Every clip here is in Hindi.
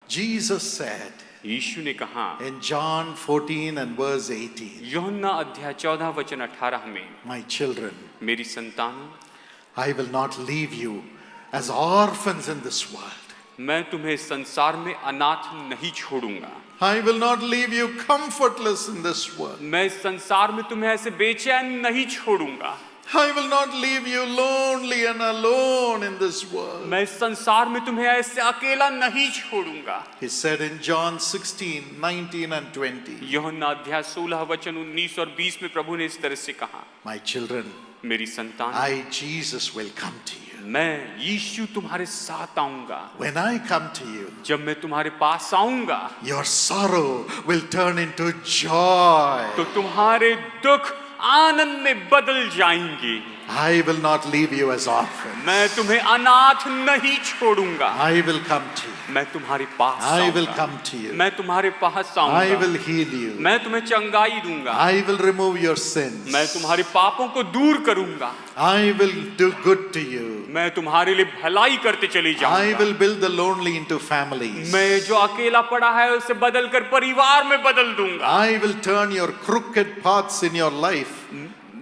Jesus said यीशु ने कहा in John 14 and verse 18, यूहन्ना अध्याय 14 वचन 18 में, my children, मेरी संतानों, I will not leave you as orphans in this world. मैं तुम्हें संसार में अनाथ नहीं छोड़ूंगा। I will not leave you comfortless in this world. मैं इस संसार में तुम्हें ऐसे बेचैन नहीं छोड़ूंगा। I will not leave you lonely and alone in this world. मैं इस संसार में तुम्हें ऐसे अकेला नहीं छोड़ूंगा। He said in John 16, 19 and 20, यूहन्ना अध्याय 16 वचन 19 और 20 में प्रभु ने इस तरह से कहा, my children, मेरी संतान, I, Jesus, will come to you. मैं यीशु तुम्हारे साथ आऊंगा। When I come to you, जब मैं तुम्हारे पास आऊंगा your sorrow will turn into joy. तो तुम्हारे दुख आनंद में बदल जाएंगे। I will not leave you as orphans. मैं तुम्हें अनाथ नहीं छोड़ूंगा। I will come to you. मैं तुम्हारे पास I will आऊंगा। come to you. मैं तुम्हारे पास I आऊंगा। will heal you. मैं तुम्हें चंगाई दूंगा। I will remove your sins. मैं तुम्हारे पापों को दूर करूंगा। I will do good to you. मैं तुम्हारे लिए भलाई करते चली I जाऊंगा। will build the lonely into families. मैं जो अकेला पड़ा है उसे बदल कर परिवार में बदल दूंगा। I will turn your crooked paths in your life.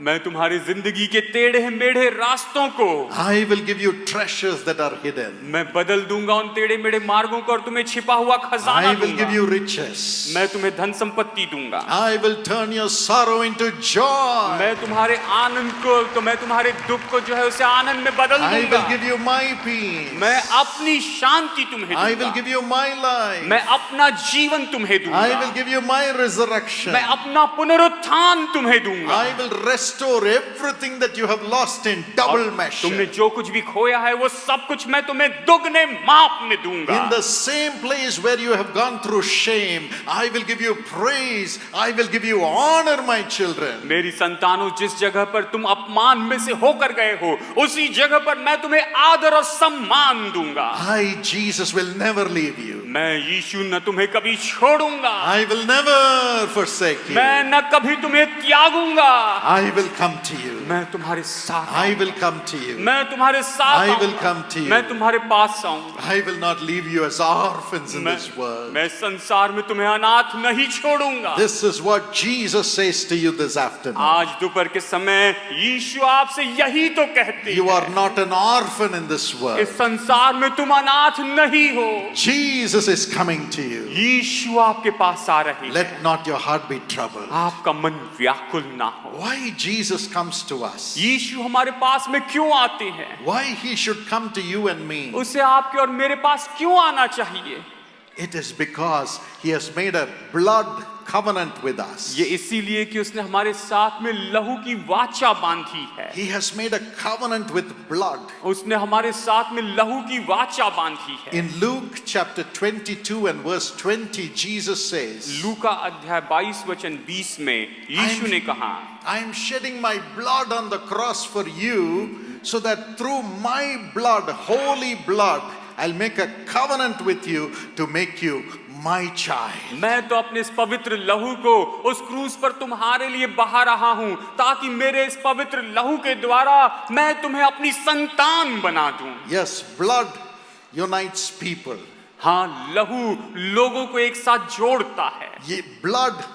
मैं तुम्हारी जिंदगी के टेढ़े मेढ़े रास्तों को I will give you treasures that are hidden. मैं बदल दूंगा, उन टेढ़े मेढ़े मार्गों को, और तुम्हें छिपा हुआ खजाना I will give दूंगा। you riches. मैं तुम्हें धन संपत्ति दूंगा। I will turn your sorrow into joy. मैं तुम्हारे आनंद को, तो मैं तुम्हारे दुख को जो है उसे आनंद में बदल I will दूंगा। give you my peace. मैं अपनी शांति तुम्हें I will दूंगा। give you my life. मैं अपना जीवन तुम्हें दूंगा। I will give you my resurrection. मैं अपना पुनरुत्थान तुम्हें दूंगा। I will restore everything that you have lost in double measure. तुमने जो कुछ भी खोया है वो सब कुछ मैं तुम्हें दुगने माप में दूंगा। In the same place where you have gone through shame, I will give you praise. I will give you honor, my children. मेरी संतानों, जिस जगह पर तुम अपमान में से होकर गए हो, उसी जगह पर मैं तुम्हें आदर और सम्मान दूंगा। I, Jesus, will never leave you. मैं यीशु न तुम्हें कभी छोड़ूंगा। I will never forsake you. मैं न कभी तुम्हें त्यागूंगा। I will come to you. मैं तुम्हारे साथ I will come to you. मैं तुम्हारे साथ I will आऊंगा। come to you. मैं तुम्हारे पास आऊंगा। I will not leave you as orphans in this world. मैं संसार में तुम्हें अनाथ नहीं छोड़ूंगा। This is what Jesus says to you this afternoon. आज दोपहर के समय यीशु आपसे यही तो कहते You हैं। are not an orphan in this world. इस संसार में तुम अनाथ नहीं हो। Jesus is coming to you. यीशु आपके पास आ रहे हैं। Let not your heart be troubled. आपका मन व्याकुल ना हो। Why Jesus comes to us? यीशु हमारे पास में क्यों आते हैं? Why he should come to you and me? उसे आपके और मेरे पास क्यों आना चाहिए? It is because he has made a blood covenant with us. ये इसीलिए कि उसने हमारे साथ में लहू की वाचा बांधी है। He has made a covenant with blood. उसने हमारे साथ में लहू की वाचा बांधी है। In Luke chapter 22 and verse 20, Jesus says, लूका अध्याय 22 वचन 20 में यीशु ने कहा, I am shedding my blood on the cross for you, so that through my blood, holy blood, I'll make a covenant with you to make you my child. मैं तो अपने इस पवित्र लहू को उस क्रूस पर तुम्हारे लिए बहा रहा हूं, ताकि मेरे इस पवित्र लहू के द्वारा मैं तुम्हें अपनी संतान बना दूं। Yes, blood unites people. हाँ, लहू लोगों को एक साथ जोड़ता है। Blood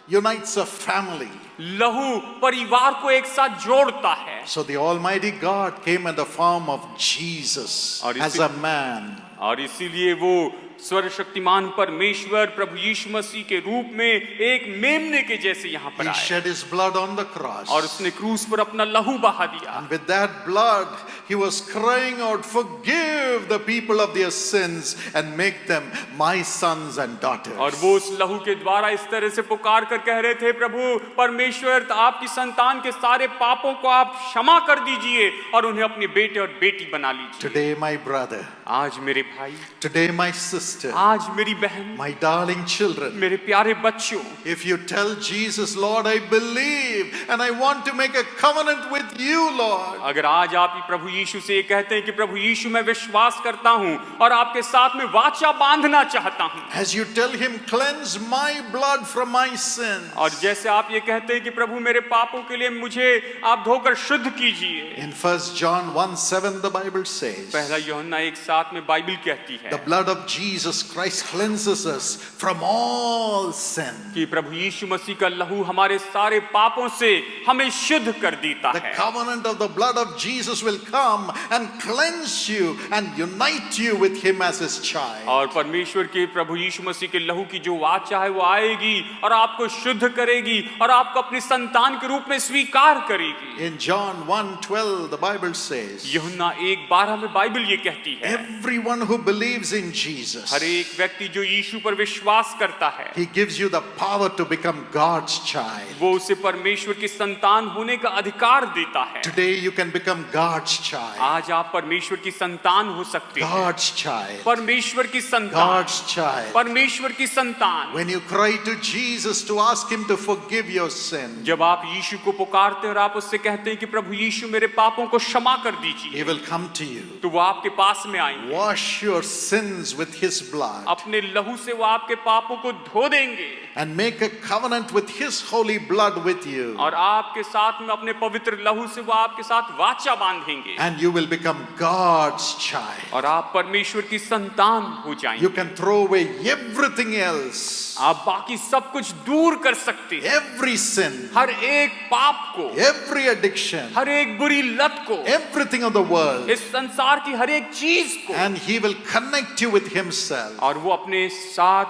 unites a family. लहू परिवार को एक साथ जोड़ता है। So the Almighty God came in the form of Jesus as a man. और इसीलिए वो सर्वशक्तिमान परमेश्वर प्रभु यीशु मसीह के रूप में एक मेमने के जैसे यहाँ पर He आए shed his blood on the cross. और उसने क्रूस पर अपना लहू बहा दिया। And with that blood, he was crying out, forgive the people of their sins and make them my sons and daughters. और वो उस लहू के द्वारा इस तरह से पुकार कर कह रहे थे, प्रभु परमेश्वर, आपकी संतान के सारे पापों को आप क्षमा कर दीजिए और उन्हें अपने बेटे और बेटी बना लीजिए। Today, my brother, आज मेरे भाई, today, my sister, आज मेरी बहन, my darling children, मेरे प्यारे बच्चों, if you tell Jesus, Lord, I believe and I want to make a covenant with you, Lord. अगर आज आप प्रभु यीशु से ये कहते हैं कि प्रभु यीशु मैं विश्वास करता हूं और आपके साथ में वाचा बांधना चाहता हूं, As you tell him, cleanse my blood from my sins. और जैसे आप ये कहते हैं कि प्रभु मेरे पापों के लिए मुझे आप धोकर शुद्ध कीजिए। In 1 John 1:7, the Bible says, पहला यूहन्ना 1:7 में बाइबल कहती है, the blood of Jesus Jesus Christ cleanses us from all sin. कि प्रभु यीशु मसीह का लहू हमारे सारे पापों से हमें शुद्ध कर देता The है। covenant of the blood of Jesus will come and cleanse you and unite you with him as his child. और परमेश्वर के प्रभु यीशु मसीह के लहू की जो वाचा है वो आएगी और आपको शुद्ध करेगी और आपको अपनी संतान के रूप में स्वीकार करेगी। In John 1:12 the Bible says, यूहन्ना 1:12 में बाइबल ये कहती है, everyone who believes in Jesus, हर एक व्यक्ति जो यीशु पर विश्वास करता है, he gives you the power to become God's child. वो उसे परमेश्वर की संतान होने का अधिकार देता है। Today you can become God's child. आज आप परमेश्वर की संतान हो सकते हैं। God's child. परमेश्वर की संतान, God's child. परमेश्वर की संतान। When you cry to Jesus to ask him to forgive your sin, जब आप यीशु को पुकारते हैं और आप उससे कहते हैं कि प्रभु यीशु मेरे पापों को क्षमा कर he दीजिए, will come to you. तो वो आपके पास में आएंगे। Wash your sins with his blood अपने लहू से वो आपके पापों को धो देंगे and make a covenant with his holy blood with you. और आपके साथ में अपने पवित्र लहू से वो आपके साथ वाचा बांधेंगे And you will become God's child. और आप परमेश्वर की संतान हो जाएंगे। You can throw away everything else, आप बाकी सब कुछ दूर कर सकते हैं, every sin, हर एक पाप को, every addiction, हर एक बुरी लत को, everything of the world, इस संसार की हर एक चीज को, and he will connect you with himself. और वो अपने साथ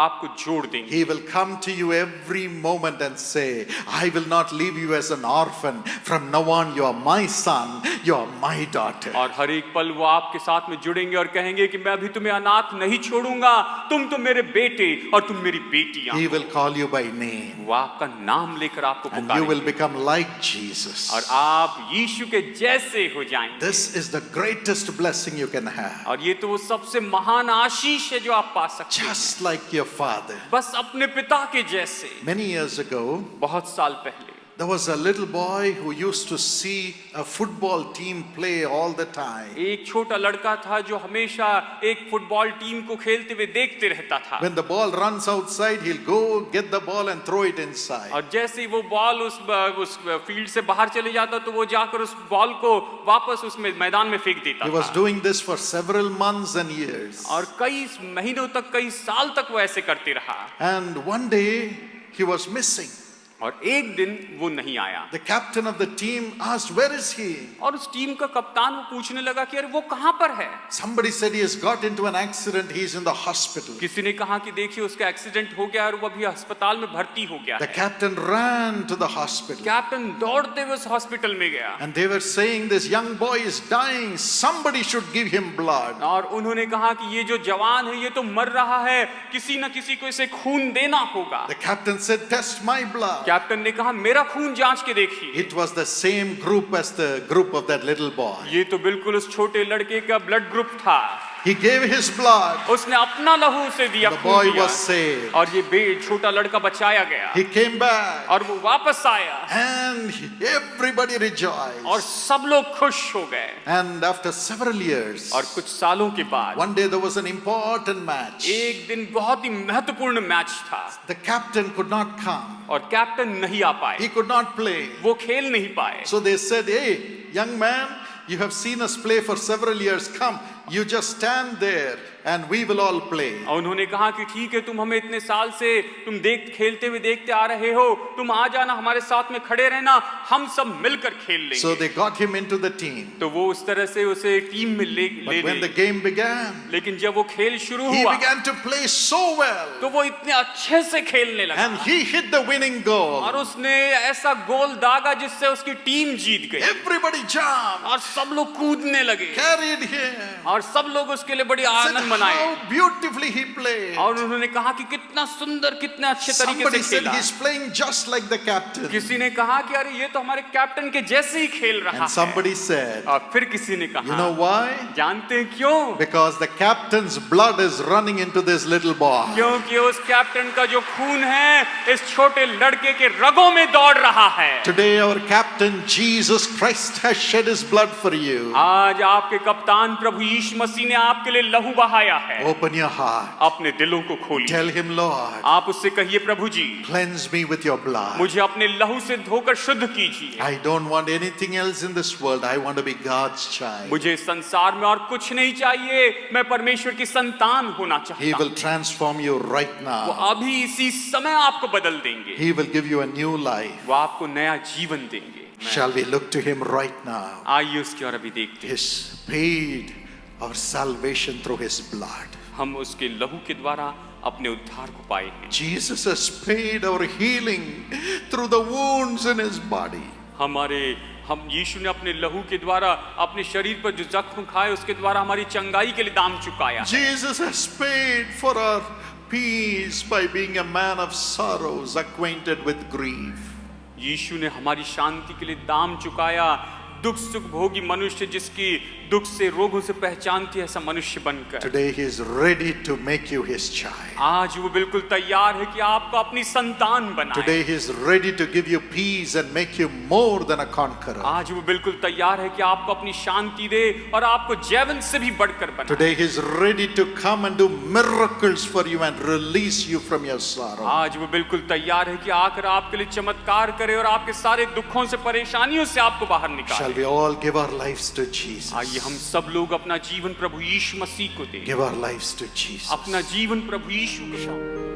आपको जोड़ देंगे। He will come to you every moment and say, I will not leave you as an orphan. From now on, you are my son, you are my daughter. और हर एक पल वो आपके साथ में जुड़ेंगे और कहेंगे कि मैं अभी तुम्हें अनाथ नहीं छोड़ूंगा, तुम तो मेरे बेटे और तुम मेरी बेटियां। He will call you by name, वो आपका नाम लेकर आपको and you will पुकारेंगे become like Jesus. और आप यीशु के जैसे हो जाएंगे। This is the greatest blessing you can have. और ये तो वो सबसे महान आशीष है जो आप पा सकते हैं, Just like your father. बस अपने पिता के जैसे। Many years ago, बहुत साल पहले there was a little boy who used to see a football team play all the time. एक छोटा लड़का था जो हमेशा एक फुटबॉल टीम को खेलते हुए देखते रहता था। When the ball runs outside, he'll go get the ball and throw it inside. और जैसे ही वो बॉल उस फील्ड से बाहर चले जाता तो वो जाकर उस बॉल को वापस उसमें मैदान में फेंक देता He was था। doing this for several months and years. और कई महीनों तक, कई साल तक वो ऐसे करते रहा। And one day he was missing. और एक दिन वो नहीं आया। The captain of the team asked, where is he? और उस टीम का कप्तान वो पूछने लगा कि अरे वो कहाँ पर है। Somebody said he has got into an accident, he's in the hospital. किसी ने कहा कि देखिए उसका एक्सीडेंट हो गया और वो अभी अस्पताल में भर्ती हो गया The है। captain ran to the hospital. Captain दौड़ते हुए उस हॉस्पिटल में गया And they were saying, this young boy is dying, somebody should give him blood. और उन्होंने कहा कि ये जो जवान है ये तो मर रहा है, किसी न किसी को इसे खून देना होगा। The captain said, test my blood. Captain ने कहा मेरा खून जांच के देखिए। It was the same group as the group of that little boy. ये तो बिल्कुल उस छोटे लड़के का ब्लड ग्रुप था। He gave his blood. उसने अपना लहू से दिया, The खून boy दिया was saved. और ये छोटा लड़का बचाया गया He came back. और वो वापस आया And everybody rejoiced. और सब लोग खुश हो गए। And after several years, और कुछ सालों के बाद one day there was an important match. एक दिन बहुत ही महत्वपूर्ण मैच था The captain could not come. और कैप्टन नहीं आ पाए, He could not play. वो खेल नहीं पाए। So they said, hey, young man, you have seen us play for several years. Come, you just stand there and we will all play. और उन्होंने कहा कि ठीक है, तुम हमें इतने साल से तुम खेलते हुए देखते आ रहे हो, तुम आ जाना हमारे साथ में खड़े रहना, हम सब मिलकर खेल लेंगे। So they got him into the team. तो वो उस तरह से उसे टीम में ले But when the ले। game began, लेकिन जब वो खेल शुरू he हुआ began to play so well. तो वो इतने अच्छे से खेलने लगा And he hit the winning goal. और उसने ऐसा गोल दागा जिससे उसकी टीम जीत गई Everybody jumped, और सब लोग कूदने लगे carried him. और सब लोग उसके लिए बड़ी Said आनंद मनाए। how beautifully he played. और उन्होंने कहा कि कितना सुंदर, कितने अच्छे तरीके Somebody से said खेला। he's playing just like the captain. किसी ने कहा कि अरे ये तो हमारे कैप्टन के जैसे ही खेल रहा And है। somebody said, और फिर किसी ने you कहा, know why? जानते हैं क्यों? Because the captain's blood is running into this little boy. क्योंकि उस कैप्टन का जो खून है इस छोटे लड़के के रगों में दौड़ रहा है। Today our captain Jesus Christ has shed his blood for you. आज आपके कप्तान प्रभु यीशु मसीह ने आपके लिए लहू बहाया आया है। Open your heart. अपने दिलों को खोलिए। Tell him, Lord, आप उससे कहिए, प्रभु जी cleanse me with your blood. मुझे अपने लहू से धोकर शुद्ध कीजिए। I don't want anything else in this world. I want to be God's child. मुझे संसार में और कुछ नहीं चाहिए, मैं परमेश्वर की संतान होना He चाहता will हूँ। transform you right वो now. अभी इसी समय आपको बदल देंगे। He will give you a new life. वो आपको नया जीवन देंगे। Shall we look to him right now? आइए उसकी ओर अभी देखते हैं। He's paid our salvation through his blood. हम उसके लहू के द्वारा अपने उद्धार को पाए हैं। Jesus has paid our healing through the wounds in his body. हम यीशु ने अपने लहू के द्वारा अपने शरीर पर जो जख्म खाए उसके द्वारा हमारी चंगाई के लिए दाम चुकाया। Jesus has paid for our peace by being a man of sorrows, acquainted with grief. यीशु ने हमारी शांति के लिए दाम चुकाया। दुख सुख भोगी मनुष्य जिसकी दुख से रोगों से पहचान थी, ऐसा मनुष्य बनकर Today he is ready to make you his child. आज वो बिल्कुल तैयार है कि आपको अपनी संतान बनाए। Today he is ready to give you peace and make you more than a conqueror. आज वो बिल्कुल तैयार है कि आपको अपनी शांति दे और आपको जैवंत से भी बढ़कर बनाए। Today he is ready to come and do miracles for you and release you from your sorrow. आज वो बिल्कुल तैयार है कि आकर आपके लिए चमत्कार करे और आपके सारे दुखों से परेशानियों से आपको बाहर निकाले। Shall we all give our lives to Jesus? आइए हम सब लोग अपना जीवन प्रभु यीशु मसीह को दें। Give our lives to Jesus. अपना जीवन प्रभु यीशु के साथ